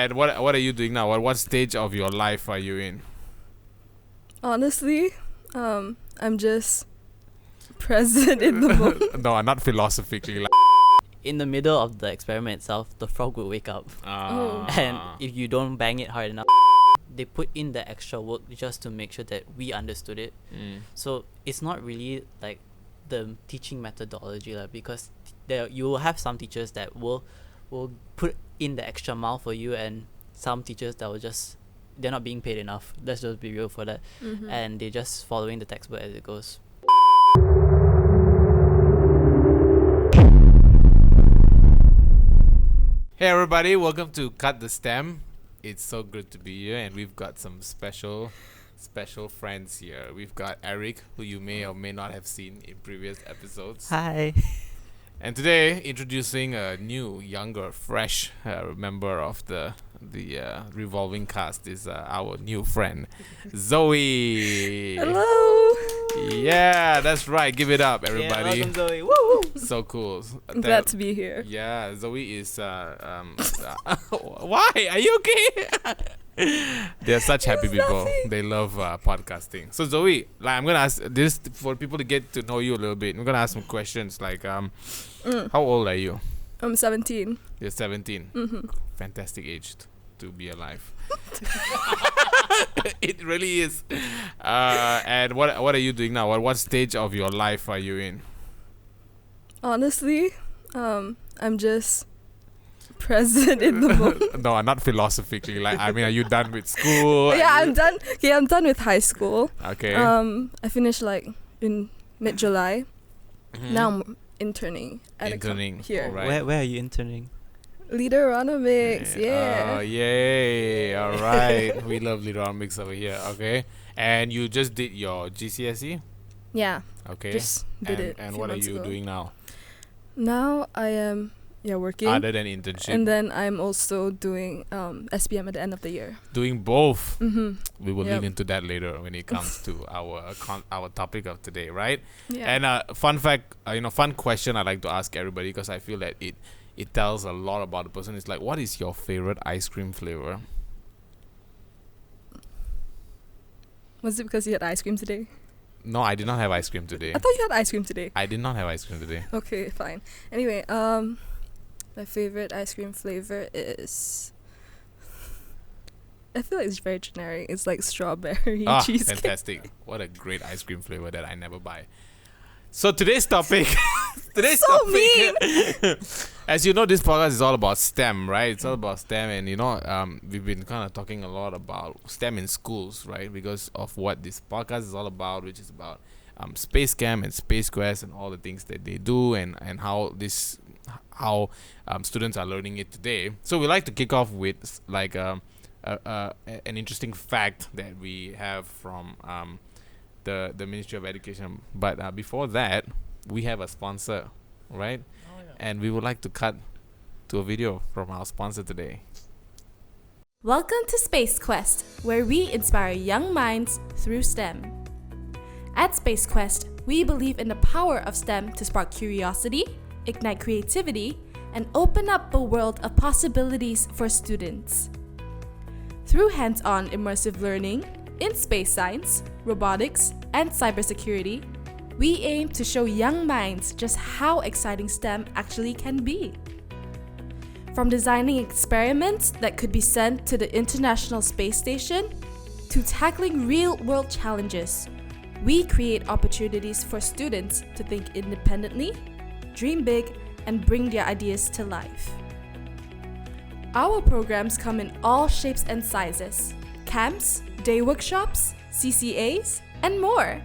And what are you doing now? What stage of your life are you in? Honestly, I'm just present in the moment. No, not philosophically. Like, In the middle of the experiment itself, the frog will wake up. Oh. And if you don't bang it hard enough, they put in the extra work just to make sure that we understood it. So it's not really like the teaching methodology, because you will have some teachers that will put in the extra mile for you, and some teachers that will just, they're not being paid enough. Let's just be real for that. And they're just following the textbook as it goes. Hey everybody, welcome to Cut the Stem. It's so good to be here, and we've got some special friends here. We've got Eric, who you may or may not have seen in previous episodes. Hi. And today, introducing a new, younger, fresh member of the revolving cast is our new friend, Zoe. Hello. Yeah, that's right. Give it up, everybody. Yeah, welcome, Zoe. Woo woo. So cool. I'm glad to be here. Yeah, Zoe is why? Are you okay? They're such happy people. They love podcasting. So Zoe, like, I'm gonna ask this for people to get to know you a little bit. I'm gonna ask some questions like how old are you? I'm 17. You're 17. Fantastic age to be alive. It really is. And what are you doing now? What stage of your life are you in? Honestly, I'm just present in the moment. No, not philosophically. Like, I mean, are you done with school? Yeah, I'm done. Okay, I'm done with high school. Okay. I finished like in mid-July. Now I'm interning at Interning, here. alright. Where are you interning? Leaderonomics, yeah. Oh, yay. All right. We love Leaderonomics over here. Okay. And you just did your GCSE? Yeah, Okay. just did it. And few what are months you ago. doing now? Now I am working. Other than internship? And then I'm also doing SPM at the end of the year. Doing both. We will Yep. lean into that later when it comes to our topic of today, right? Yeah. And fun fact, fun question I like to ask everybody, because I feel that it tells a lot about the person. It's like, what is your favorite ice cream flavor? Was it because you had ice cream today? No, I did not have ice cream today. I thought you had ice cream today. I did not have ice cream today. Okay, fine. Anyway, my favorite ice cream flavor is, I feel like it's very generic. It's like strawberry cheesecake. Fantastic. What a great ice cream flavor that I never buy. So today's topic So mean. As you know, this podcast is all about STEM, right? It's all about STEM, and we've been kind of talking a lot about STEM in schools, right? Because of what this podcast is all about, which is about Space Camp and Space Quest and all the things that they do, and how students are learning it today. So we like to kick off with like an interesting fact that we have from the Ministry of Education. But before that, we have a sponsor, right? Oh, yeah. And we would like to cut to a video from our sponsor today. Welcome to Space Quest, where we inspire young minds through STEM. At Space Quest, we believe in the power of STEM to spark curiosity, ignite creativity, and open up a world of possibilities for students. Through hands-on immersive learning in space science, robotics, and cybersecurity, we aim to show young minds just how exciting STEM actually can be. From designing experiments that could be sent to the International Space Station, to tackling real-world challenges, we create opportunities for students to think independently, dream big, and bring their ideas to life. Our programs come in all shapes and sizes: camps, day workshops, CCAs, and more.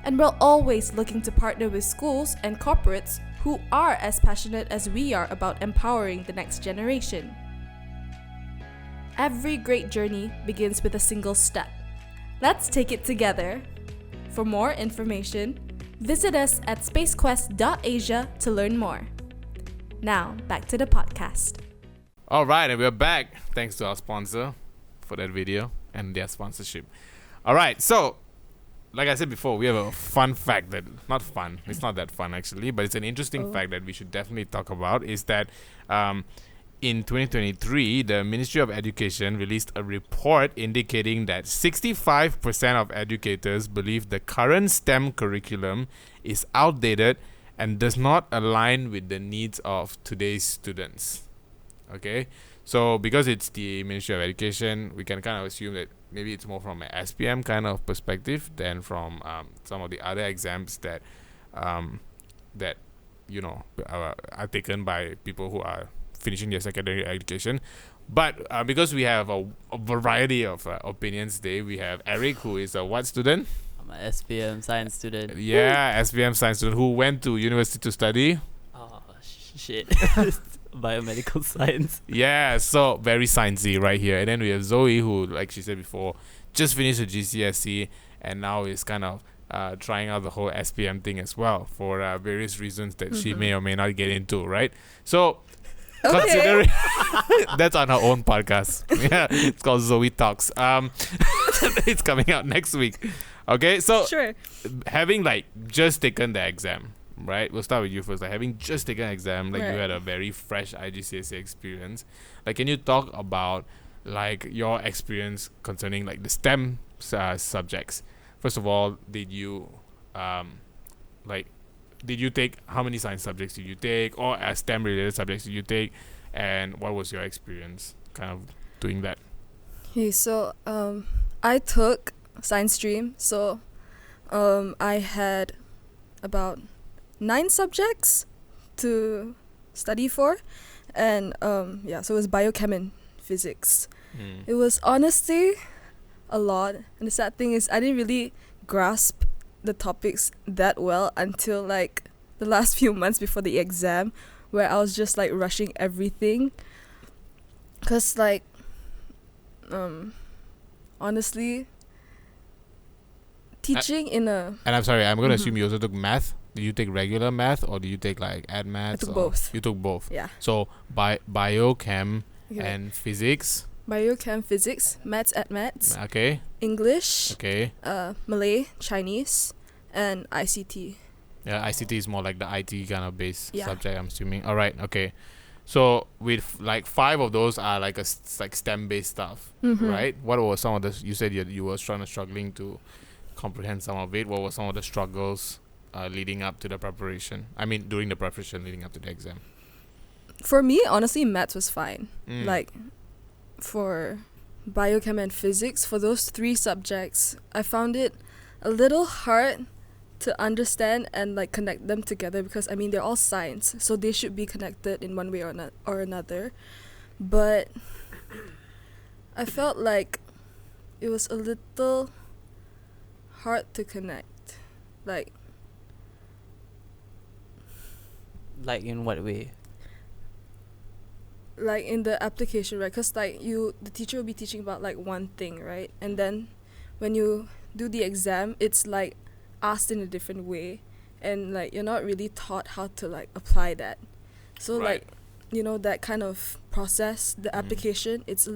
And we're always looking to partner with schools and corporates who are as passionate as we are about empowering the next generation. Every great journey begins with a single step. Let's take it together. For more information, visit us at spacequest.asia to learn more. Now, back to the podcast. All right, and we're back. Thanks to our sponsor for that video and their sponsorship. All right, so like I said before, we have a fun fact that, not fun, it's not that fun actually, but it's an interesting fact that we should definitely talk about, is that in 2023, the Ministry of Education released a report indicating that 65% of educators believe the current STEM curriculum is outdated and does not align with the needs of today's students. Okay, so because it's the Ministry of Education, we can kind of assume that maybe it's more from an SPM kind of perspective than from some of the other exams that that are taken by people who are finishing their secondary education. But because we have a variety of opinions today, we have Eric, who is a what student? I'm an SPM science student. Yeah, SPM science student who went to university to study. Oh, shit. Biomedical science. Yeah, so very sciencey right here. And then we have Zoe, who, like she said before, just finished her GCSE and now is kind of trying out the whole SPM thing as well for various reasons that she may or may not get into, right? So, considering that's on her own podcast. Yeah, it's called Zoe Talks. It's coming out next week. Okay, so Sure. having like just taken the exam, right? We'll start with you first. Like having just taken an exam, like you Right. had a very fresh IGCSE experience. Like, can you talk about like your experience concerning like the STEM subjects? First of all, did you take, how many science subjects did you take, or as STEM related subjects did you take, and what was your experience kind of doing that? Okay, so I took science stream, so I had about 9 subjects to study for, and so it was biochem and physics. It was honestly a lot, and the sad thing is I didn't really grasp the topics that well until like the last few months before the exam, where I was just like rushing everything, cause like honestly teaching in a And I'm sorry, I'm gonna assume you also took math. Did you take regular math or did you take like ad maths? took both. You took both. yeah So biochem okay. and physics. Biochem, physics, maths at maths, Okay. English, Okay. Malay, Chinese, and ICT. Yeah, ICT is more like the IT kind of base Yeah. subject, I'm assuming. All right. Okay. So with like 5 of those are like like STEM based stuff, right? What were some of the? You said you were struggling to comprehend some of it. What were some of the struggles leading up to the preparation? I mean, during the preparation leading up to the exam. For me, honestly, maths was fine. Mm. Like, for biochem and physics, for those 3 subjects, I found it a little hard to understand and like connect them together, because I mean they're all science, so they should be connected in one way or another. But I felt like it was a little hard to connect. Like In what way? like in the application, right? Because like the teacher will be teaching about like one thing, right? And then when you do the exam, it's like asked in a different way, and like you're not really taught how to like apply that. So Right. like, you know, that kind of process, the application, it's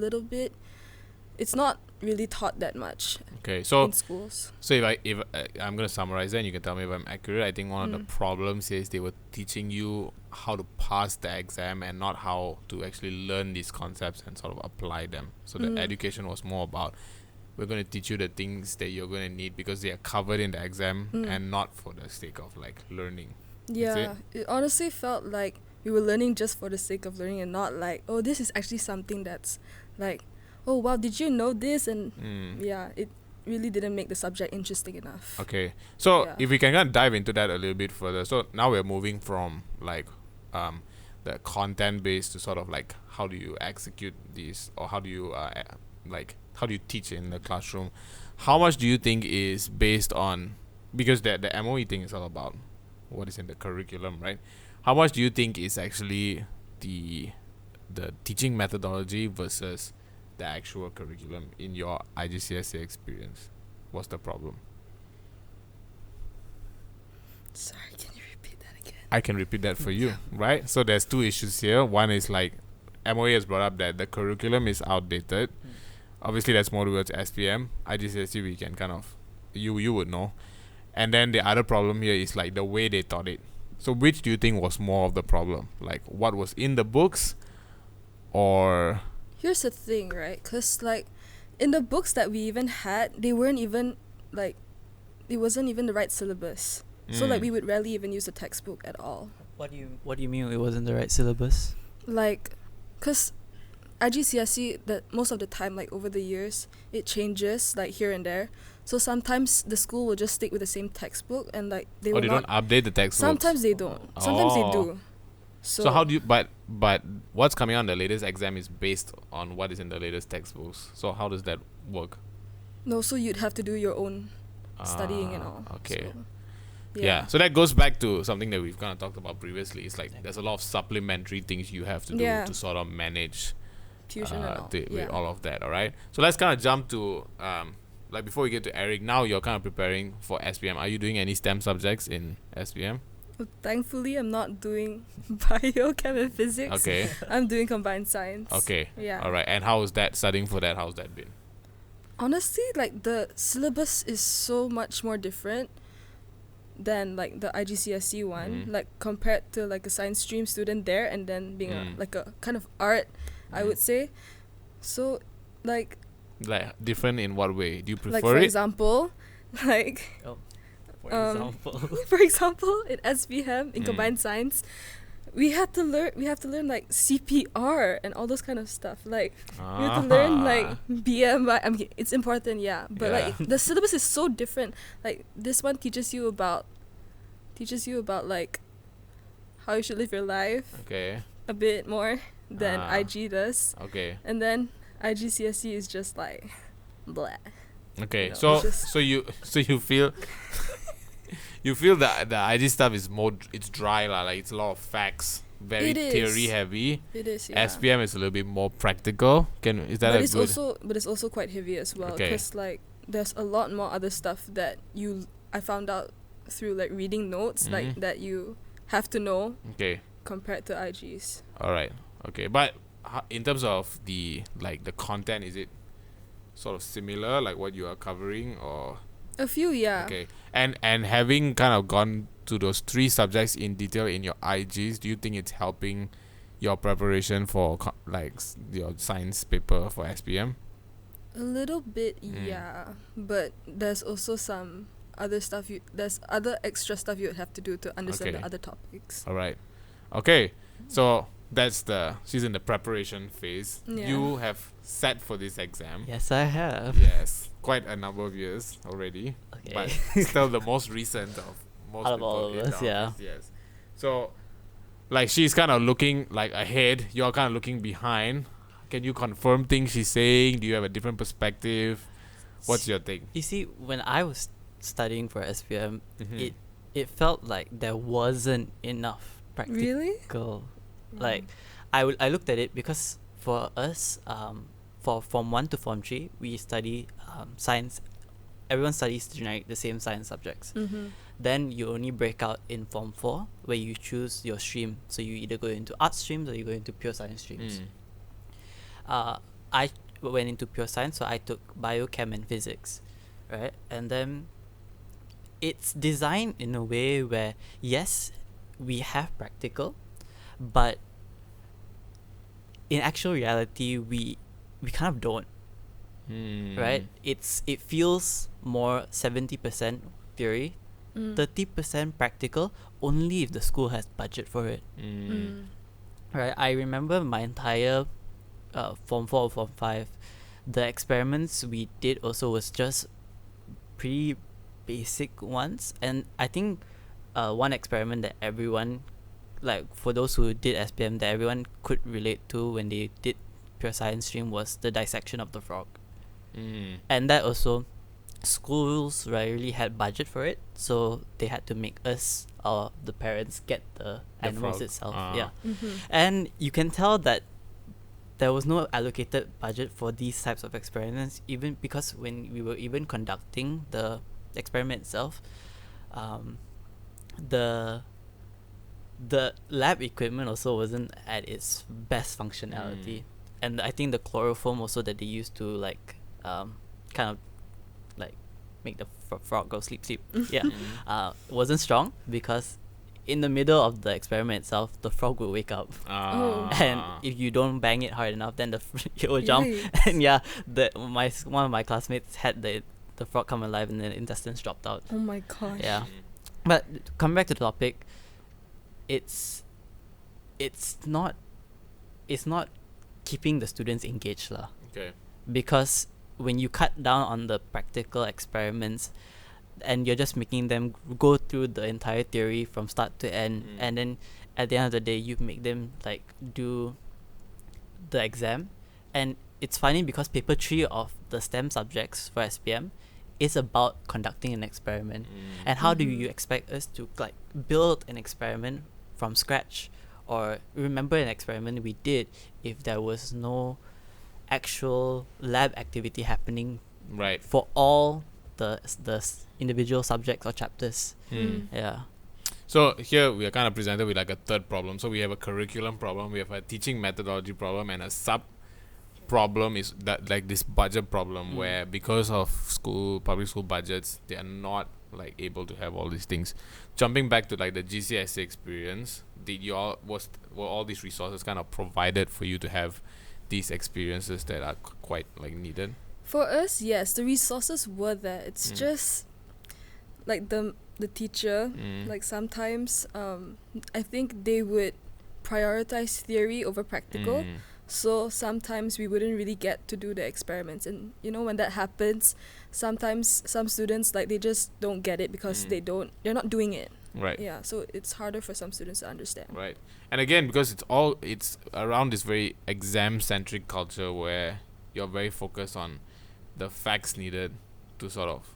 not really taught that much Okay. So in schools. So if I'm gonna summarize that, and you can tell me if I'm accurate. I think one of the problems is they were teaching you how to pass the exam and not how to actually learn these concepts and sort of apply them. So the education was more about, we're going to teach you the things that you're going to need because they are covered in the exam and not for the sake of like learning. Yeah, it honestly felt like we were learning just for the sake of learning, and not like, oh, this is actually something that's like, oh wow, did you know this? And yeah, it really didn't make the subject interesting enough. Okay, so Yeah. if we can kind of dive into that a little bit further. So now we're moving from like the content based to sort of like, how do you execute these, or how do you how do you teach in the classroom? How much do you think is based on, because the MOE thing is all about what is in the curriculum, right? How much do you think is actually the teaching methodology versus the actual curriculum in your IGCSE experience? What's the problem? Sorry, can you repeat that again? I can repeat that for you, right? So there's 2 issues here. One is like, MOE has brought up that the curriculum is outdated. Obviously, that's more towards SPM. IGCSE, we can kind of, you would know. And then the other problem here is like the way they taught it. So which do you think was more of the problem? Like what was in the books or Here's the thing, right? Because, like, in the books that we even had, they weren't even, like, it wasn't even the right syllabus. So, like, we would rarely even use the textbook at all. What do you mean it wasn't the right syllabus? Like, because IGCSE, that most of the time, like, over the years, it changes, like, here and there. So sometimes the school will just stick with the same textbook, and, like, they will they not. don't update the textbooks. Sometimes they don't. Sometimes they Oh. do. So how do you but what's coming on the latest exam is based on what is in the latest textbooks. So how does that work? No, so you'd have to do your own studying and all. Okay. So, Yeah. So that goes back to something that we've kind of talked about previously. It's like there's a lot of supplementary things you have to do Yeah. to sort of manage Tuition and all. with all of that. All right. So let's kind of jump to like before we get to Eric. Now you're kind of preparing for SPM. Are you doing any STEM subjects in SPM? Well, thankfully, I'm not doing bio, chem, and physics. Okay. I'm doing combined science. Okay. Yeah. All right. And how is that studying for that? How's that been? Honestly, like, the syllabus is so much more different than, like, the IGCSE one. Mhm. Like, compared to, like, a science stream student there, and then being like a kind of art, I would say. So, like different in what way? Do you prefer like for it? example, like For example. for example, in SPM in Mm. combined science, we have to learn like CPR and all those kind of stuff. Like we have to learn like BMI. I mean, it's important, yeah, but like the syllabus is so different. Like this one teaches you about like how you should live your life Okay. a bit more than Ah. IG does, Okay. and then IGCSE is just like blah. Okay. You know, So it's just- you feel you feel that the IG stuff is more it's dry lah, like it's a lot of facts, very It is. theory heavy. It is, yeah. SPM is a little bit more practical. Is that but a it's good? also quite heavy as well, Okay. because like there's a lot more other stuff that I found out through like reading notes, like Mhm. that you have to know Okay. compared to IGs. All right. Okay. But in terms of the content, is it sort of similar, like what you are covering, or A few, yeah. okay? And having kind of gone to those 3 subjects in detail in your IGs, do you think it's helping your preparation for your science paper for SPM? A little bit, Mm. yeah. But there's also some other stuff there's other extra stuff you would have to do to understand Okay. the other topics. All right. Okay. So she's in the preparation phase. Yeah. You have sat for this exam. Yes, I have. Yes, quite a number of years already, Okay. but still the most recent of most Out of people all of in us, the yeah. office, yes. So, like, she's kind of looking like ahead. You're kind of looking behind. Can you confirm things she's saying? Do you have a different perspective? What's your take? You see, when I was studying for SPM, Mhm. it felt like there wasn't enough practical. Really? Like, I looked at it because for us, for Form 1 to Form 3, we study science. Everyone studies the same science subjects. Mm-hmm. Then you only break out in Form 4, where you choose your stream. So you either go into art streams or you go into pure science streams. I went into pure science, so I took biochem and physics, right? And then it's designed in a way where, yes, we have practical, but in actual reality, we kind of don't, right? It feels more 70% theory, 30% practical, only if the school has budget for it. Right, I remember my entire Form 4 or Form 5, the experiments we did also was just pretty basic ones. And I think one experiment that everyone, like for those who did SPM, that everyone could relate to when they did pure science stream was the dissection of the frog. And that also, schools rarely had budget for it, so they had to make us or the parents get the animals frog. itself. Ah. Yeah. Mm-hmm. And you can tell that there was no allocated budget for these types of experiments, even because when we were even conducting the experiment itself, the lab equipment also wasn't at its best functionality. And I think the chloroform also that they used to like kind of like make the frog go sleep, wasn't strong because in the middle of the experiment itself, the frog will wake up. And if you don't bang it hard enough, then it will jump. Yikes. And one of my classmates had the frog come alive and the intestines dropped out. Oh my gosh. Yeah. But coming back to the topic, it's not keeping the students engaged lah. Okay. Because when you cut down on the practical experiments and you're just making them go through the entire theory from start to end, and then at the end of the day you make them like do the exam. And it's funny because paper 3 of the STEM subjects for SPM is about conducting an experiment. And how do you expect us to like build an experiment from scratch or remember an experiment we did if there was no actual lab activity happening Right. for all the individual subjects or chapters? Yeah. So here we are kind of presented with like a third problem. So we have a curriculum problem, we have a teaching methodology problem, and a sub problem is that like this budget problem where because of public school budgets, they are not like able to have all these things. Jumping back to like the GCSE experience, were all these resources kind of provided for you to have these experiences that are quite like needed? For us, yes, the resources were there. It's just like the teacher, like sometimes I think they would prioritize theory over practical. So sometimes we wouldn't really get to do the experiments, and you know when that happens, sometimes some students like they just don't get it because they're not doing it. Right. Yeah, so it's harder for some students to understand. Right. And again, because it's around this very exam centric culture where you're very focused on the facts needed to sort of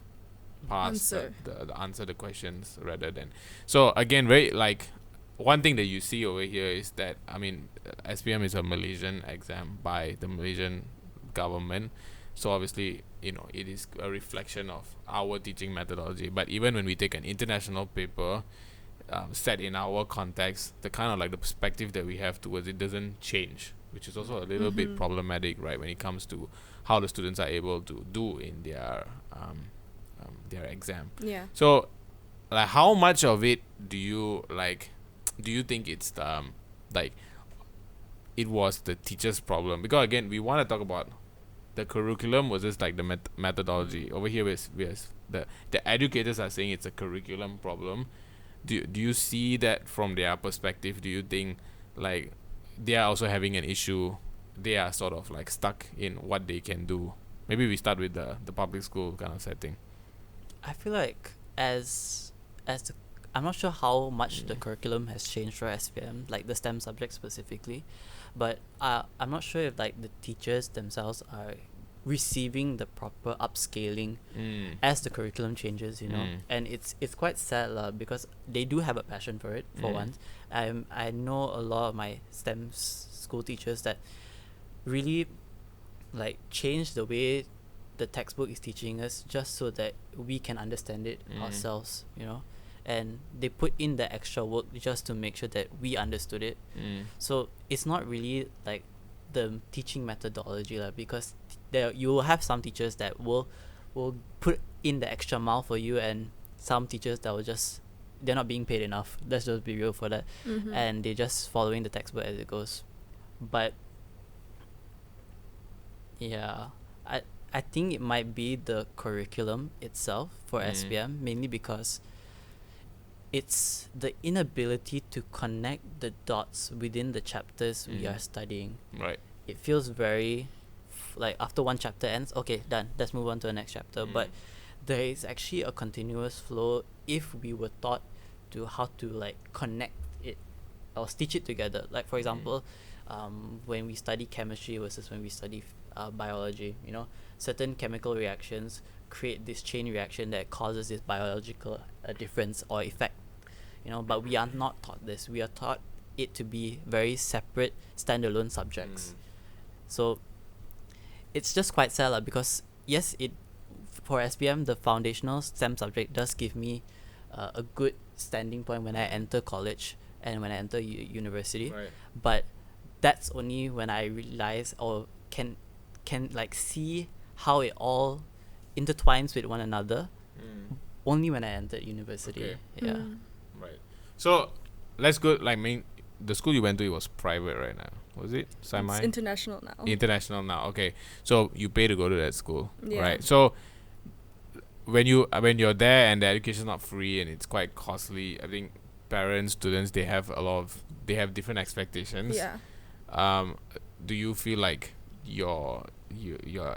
pass answer the questions rather than. So again, very like one thing that you see over here is that SPM is a Malaysian exam by the Malaysian government. So obviously, it is a reflection of our teaching methodology. But even when we take an international paper set in our context, the kind of like the perspective that we have towards it doesn't change, which is also a little bit problematic, right? When it comes to how the students are able to do in their exam. Yeah. So, like, how much of it do you think it's it was the teacher's problem? Because again, we want to talk about the curriculum versus like the methodology. Over here, the educators are saying it's a curriculum problem. Do you see that from their perspective? Do you think like they are also having an issue? They are sort of like stuck in what they can do. Maybe we start with the public school kind of setting. I feel like I'm not sure how much the curriculum has changed for SPM, like the STEM subject specifically, but I'm not sure if like the teachers themselves are receiving the proper upscaling as the curriculum changes, and it's quite sad because they do have a passion for it for once. I know a lot of my STEM school teachers that really like change the way the textbook is teaching us just so that we can understand it ourselves, and they put in the extra work just to make sure that we understood it. So it's not really like the teaching methodology because you will have some teachers that will put in the extra mile for you, and some teachers that will just, they're not being paid enough, let's just be real for that, and they're just following the textbook as it goes. But yeah, I think it might be the curriculum itself for SPM, mainly because it's the inability to connect the dots within the chapters we are studying. Right. It feels very like after one chapter ends, okay, done, let's move on to the next chapter. But there is actually a continuous flow if we were taught to how to like connect it or stitch it together. Like for example, when we study chemistry versus when we study biology, certain chemical reactions create this chain reaction that causes this biological difference or effect, but we are not taught this. We are taught it to be very separate standalone subjects. So it's just quite sad because yes, for SPM the foundational STEM subject does give me a good standing point when I enter college and when I enter university, Right. but that's only when I realize or can like see how it all intertwines with one another only when I entered university. Okay. Yeah. Right. So let's go like the school you went to, it was private right now, was it? It's Semi international now. international now. Okay, so you pay to go to that school, Yeah. right? So when you're there and the education is not free and it's quite costly, I think parents, students, they have different expectations. Yeah. Do you feel like your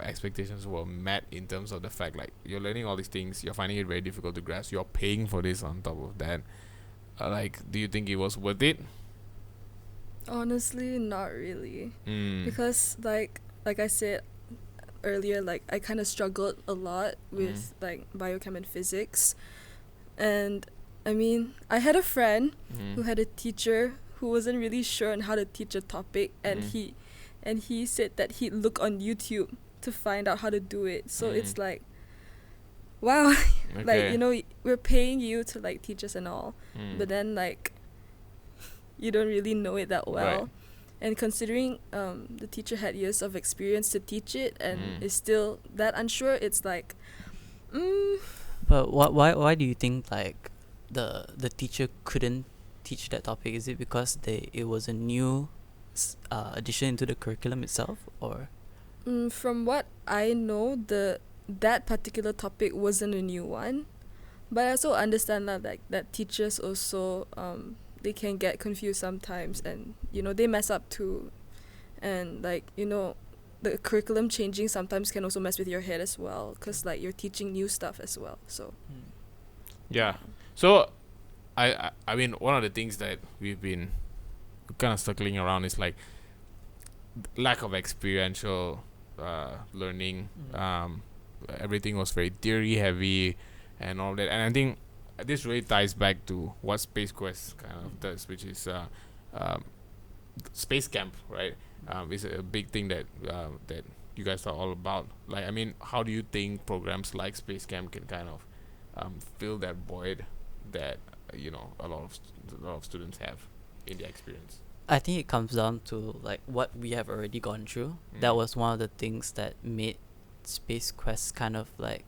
expectations were met in terms of the fact like you're learning all these things, you're finding it very difficult to grasp, you're paying for this on top of that? Like, do you think it was worth it? Honestly, not really. Mm. Because like I said earlier, like I kind of struggled a lot with like biochem and physics. And I mean, I had a friend who had a teacher who wasn't really sure on how to teach a topic, and he said that he'd look on YouTube to find out how to do it. So it's like, wow, Okay. like, you know, we're paying you to like teach us and all, but then like you don't really know it that well. Right. And considering the teacher had years of experience to teach it and is still that unsure, it's like, But why do you think like the teacher couldn't teach that topic? Is it because it was a new addition into the curriculum itself, or? From what I know, that particular topic wasn't a new one, but I also understand that teachers also they can get confused sometimes, and you know they mess up too, and like you know the curriculum changing sometimes can also mess with your head as well, because like you're teaching new stuff as well. So Yeah. So I mean, one of the things that we've been kind of circling around is like lack of experiential learning. Everything was very theory heavy and all that, and I think this really ties back to what Space Quest kind of does, which is space camp, right? Is a big thing that that you guys are all about. Like, I mean, how do you think programs like Space Camp can kind of fill that void that you know a lot of students have in their experience? I think it comes down to like what we have already gone through. That was one of the things that made Space Quest kind of like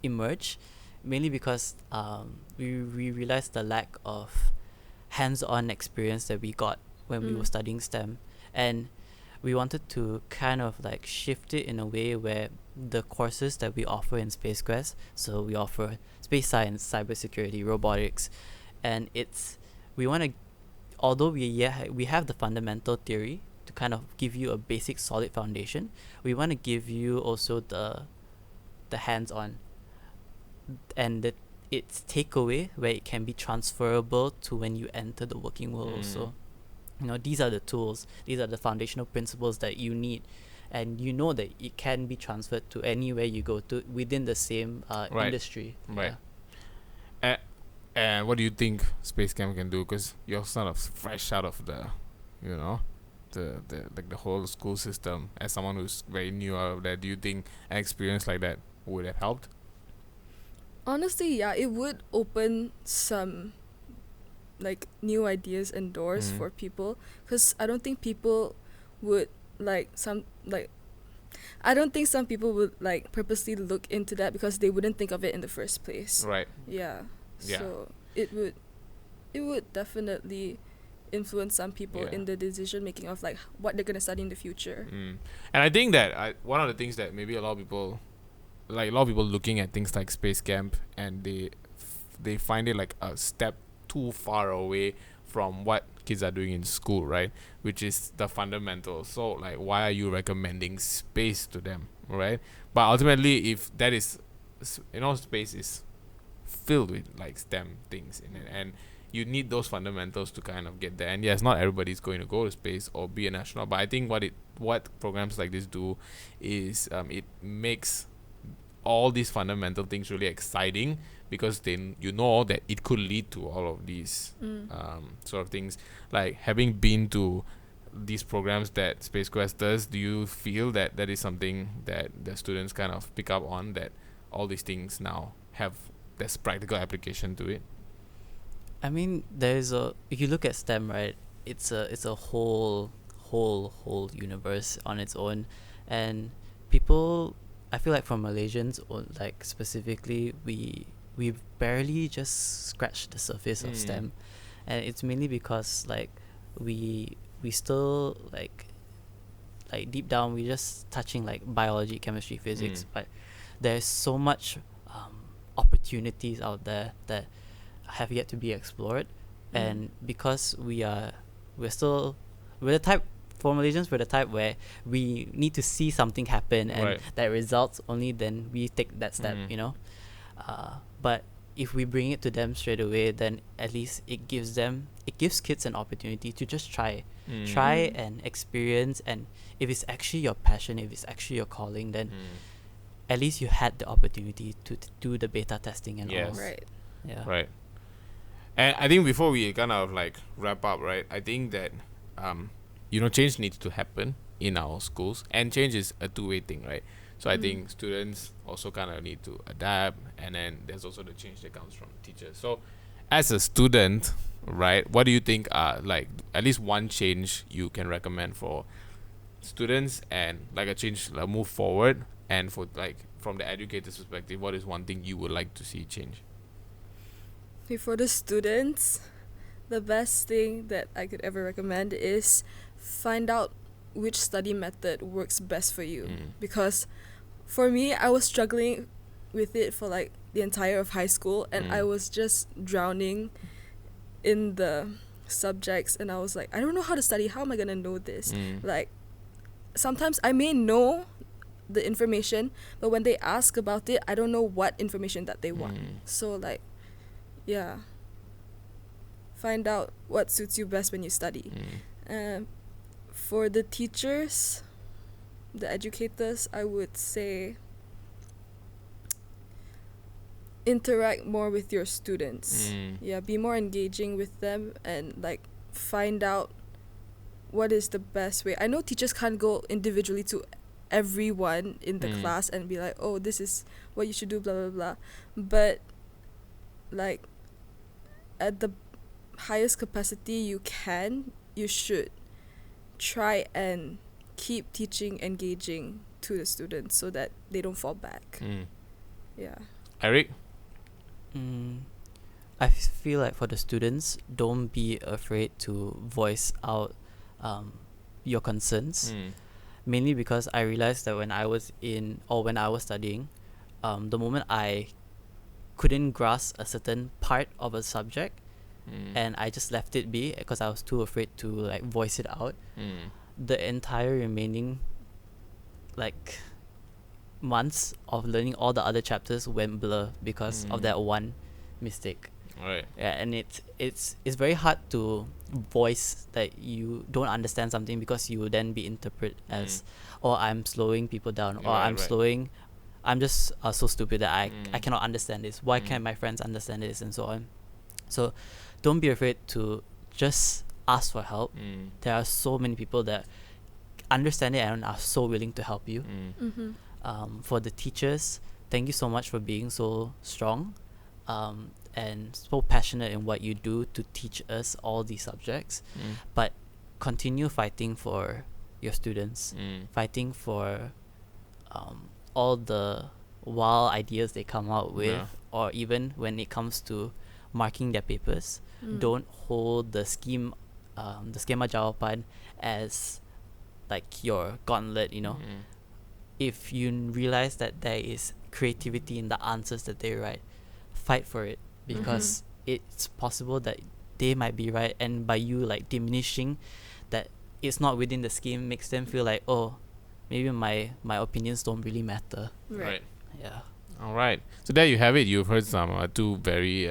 emerge, mainly because we realized the lack of hands-on experience that we got when we were studying STEM, and we wanted to kind of like shift it in a way where the courses that we offer in Space Quest, so we offer space science, cybersecurity, robotics, and we want to, although we have the fundamental theory to kind of give you a basic solid foundation, we want to give you also the hands-on and its takeaway where it can be transferable to when you enter the working world also. You know, these are the tools, these are the foundational principles that you need, and you know that it can be transferred to anywhere you go to within the same industry. Right. And what do you think Space Camp can do? Because you're sort of fresh out of the, you know, the like the whole school system. As someone who's very new out of that, do you think an experience like that would have helped? honestly, yeah, it would open some like new ideas and doors for people, because I don't think people would I don't think some people would like purposely look into that because they wouldn't think of it in the first place. Right. Yeah. Yeah. So it would definitely influence some people in the decision making of like what they're gonna study in the future. And I think that one of the things that maybe a lot of people looking at things like Space Camp, and they find it like a step too far away from what kids are doing in school, right? Which is the fundamentals. So like, why are you recommending space to them, right? But ultimately, if that is, you know, space is filled with like STEM things in it, and you need those fundamentals to kind of get there. And yes, not everybody's going to go to space or be an astronaut, but I think what programs like this do is it makes all these fundamental things really exciting, because then you know that it could lead to all of these sort of things. Like, having been to these programs that Space Quest does, do you feel that that is something that the students kind of pick up on, that all these things now have this practical application to it? I mean, if you look at STEM, right, it's a whole universe on its own, and people, I feel like from Malaysians, or like specifically, we barely just scratched the surface of STEM, and it's mainly because like we still like deep down we're just touching like biology, chemistry, physics, but there's so much opportunities out there that have yet to be explored. And because we're the type for Malaysians, we're the type where we need to see something happen and that results only, then we take that step, you know. But if we bring it to them straight away, then at least it gives kids an opportunity to just try and experience. And if it's actually your passion, if it's actually your calling, then at least you had the opportunity to do the beta testing and all. Right. Yeah. Right. And I think before we kind of like wrap up, right, I think that change needs to happen in our schools, and change is a two-way thing, right? So I think students also kind of need to adapt, and then there's also the change that comes from teachers. So as a student, right, what do you think are like at least one change you can recommend for students, and like a change, like move forward, and for like from the educator's perspective, what is one thing you would like to see change? Okay, for the students, the best thing that I could ever recommend is find out which study method works best for you. Because for me, I was struggling with it for like the entire of high school, and I was just drowning in the subjects, and I was like, I don't know how to study. How am I gonna know this? Like, sometimes I may know the information, but when they ask about it, I don't know what information that they want. So like, yeah, find out what suits you best when you study. For the teachers, the educators, I would say interact more with your students. Yeah, be more engaging with them, and like find out what is the best way. I know teachers can't go individually to everyone in the class and be like, oh, this is what you should do, blah blah blah, but like at the highest capacity you should try and keep teaching, engaging to the students so that they don't fall back. Yeah. Eric? I feel like for the students, don't be afraid to voice out your concerns. Mainly because I realized that when I was studying, the moment I couldn't grasp a certain part of a subject, and I just left it be because I was too afraid to like voice it out, the entire remaining like months of learning all the other chapters went blur because of that one mistake. Right. Yeah, and it's very hard to voice that you don't understand something, because you will then be interpreted as, oh, I'm slowing people down, or I'm just so stupid that I cannot understand this. Why can't my friends understand this, and so on. So don't be afraid to just ask for help. There are so many people that understand it and are so willing to help you. For the teachers, thank you so much for being so strong and so passionate in what you do to teach us all these subjects. But continue fighting for your students, fighting for all the wild ideas they come out with, or even when it comes to marking their papers. Don't hold the schema jawapan as like your gauntlet, you know. If you realize that there is creativity in the answers that they write, fight for it, because it's possible that they might be right, and by you like diminishing that it's not within the scheme makes them feel like, oh, maybe my opinions don't really matter. Right. Yeah. All right. So there you have it. You've heard some two very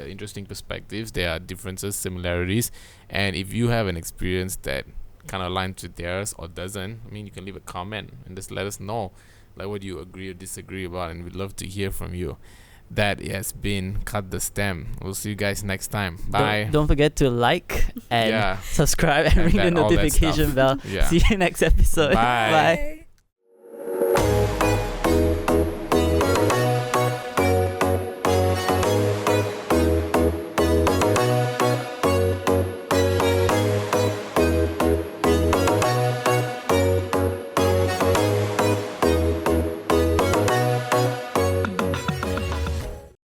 interesting perspectives. There are differences, similarities, and if you have an experience that kind of aligns with theirs or doesn't, I mean, you can leave a comment and just let us know, like, what you agree or disagree about, and we'd love to hear from you. That has been Cut the Stem. We'll see you guys next time. Bye. Don't forget to like and subscribe and ring the all that notification stuff. bell. See you next episode. Bye. Bye.